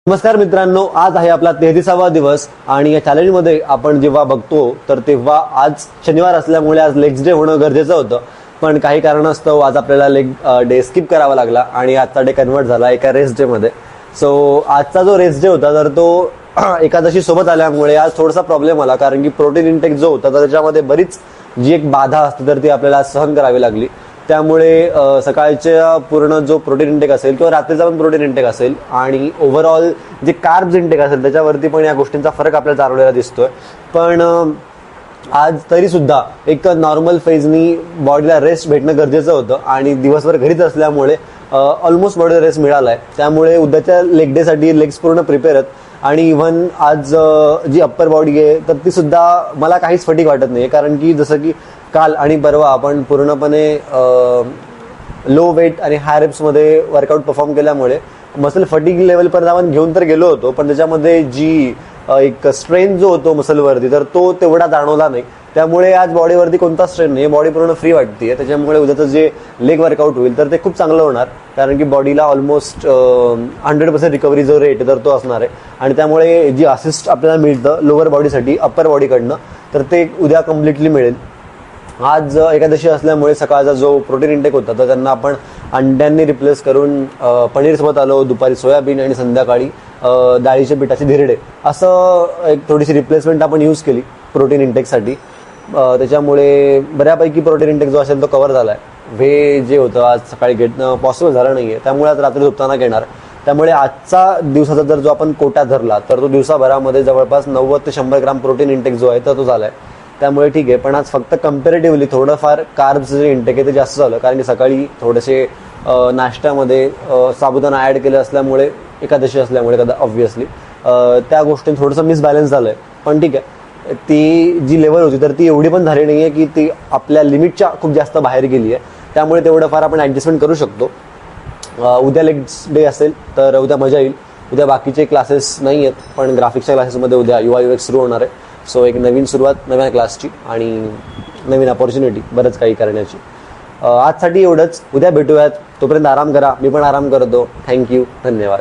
नमस्कार मित्रांनो, आज आहे आपला 33वा दिवस आणि या चॅलेंजमध्ये आपण जेव्हा बघतो तर तेव्हा आज शनिवार असल्यामुळे आज लेग्स डे होणं गरजेचं होतं, पण काही कारणास्तव आज आपल्याला लेग डे स्किप करावा लागला आणि आजचा डे कन्वर्ट झाला एका रेस्ट डेमध्ये. सो आजचा जो रेस्ट डे होता तर तो एकादशी सोबत आल्यामुळे आज थोडासा प्रॉब्लेम आला, कारण की प्रोटीन इंटेक जो होता तर त्याच्यामध्ये बरीच जी एक बाधा असते तर ती आपल्याला सहन करावी लागली. त्यामुळे सकाळच्या पूर्ण जो प्रोटीन इंटेक असेल किंवा रात्रीचा पण प्रोटीन इंटेक असेल आणि ओव्हरऑल जे कार्ब्स इंटेक असेल त्याच्यावरती पण या गोष्टींचा फरक आपल्याला जाणवलेला दिसतोय. पण आज तरी सुद्धा एक नॉर्मल फेजनी बॉडीला रेस्ट भेटणं गरजेचं होतं आणि दिवसभर घरीच असल्यामुळे ऑलमोस्ट बॉडीला रेस्ट मिळाला आहे. त्यामुळे उद्याच्या लेग डेसाठी लेग्स पूर्ण प्रिपेअर आहेत आणि इव्हन आज जी अप्पर बॉडी आहे तर ती सुद्धा मला काहीच फटीक वाटत नाही, कारण की जसं की काल आणि परवा आपण पूर्णपणे लो वेट आणि हाय रेप्समध्ये वर्कआउट परफॉर्म केल्यामुळे मसल फटीग लेवलपर्यंत आपण घेऊन तर गेलो होतो, पण त्याच्यामध्ये जी एक स्ट्रेन जो होतो मसलवरती तर तो तेवढा जाणवला नाही. त्यामुळे आज बॉडीवरती कोणता स्ट्रेन नाही, बॉडी पूर्ण फ्री वाटते. त्याच्यामुळे उद्याचं जे लेग वर्कआउट होईल तर ते खूप चांगलं होणार, कारण की बॉडीला ऑलमोस्ट 100% रिकव्हरी जो रेट तर तो असणार आहे आणि त्यामुळे जी असिस्ट आपल्याला मिळतं लोअर बॉडीसाठी अप्पर बॉडीकडनं तर ते उद्या कम्प्लिटली मिळेल. आज एकादशी असल्यामुळे सकाळचा जो प्रोटीन इंटेक होता तर त्यांना आपण अंड्यांनी रिप्लेस करून पनीरसोबत आलो, दुपारी सोयाबीन आणि संध्याकाळी डाळीच्या पिठाचे धिरडे असं एक थोडीशी रिप्लेसमेंट आपण यूज केली प्रोटीन इंटेकसाठी. त्याच्यामुळे बऱ्यापैकी प्रोटीन इंटेक जो असेल तो कव्हर झाला आहे. हे जे होतं आज सकाळी घेणं पॉसिबल झालं नाही आहे, त्यामुळे आज रात्री झोपताना घेणार. त्यामुळे आजचा दिवसाचा जर जो आपण कोटा धरला तर तो दिवसाभरामध्ये जवळपास 90 ते 100 ग्राम प्रोटीन इंटेक जो आहे तर तो झाला आहे. त्यामुळे ठीक आहे, पण आज फक्त कम्पॅरेटिव्हली थोडंफार कार्ब्सचं जे इंटेक आहे ते जास्त झालं, कारण की सकाळी थोडेसे नाश्त्यामध्ये साबुदाणा ॲड केलं असल्यामुळे एकादशी असल्यामुळे ऑब्व्हियसली त्या गोष्टी थोडंसं मिसबॅलन्स झालं आहे. पण ठीक आहे, ती जी लेवल होती तर ती एवढी पण झाली नाही आहे की ती आपल्या लिमिटच्या खूप जास्त बाहेर गेली आहे. त्यामुळे तेवढं फार आपण ॲडजस्टमेंट करू शकतो. उद्या लेग्स डे असेल तर उद्या मजा येईल. उद्या बाकीचे क्लासेस नाही आहेत, पण ग्राफिक्सच्या क्लासेसमध्ये उद्या UX सुरू होणार आहे. सो एक नवीन सुरुवात नव्या क्लासची आणि नवीन अपॉर्च्युनिटी बरंच काही करण्याची. आजसाठी एवढंच. उद्या भेटूयात, तोपर्यंत आराम करा. मी पण आराम करतो. थँक्यू, धन्यवाद.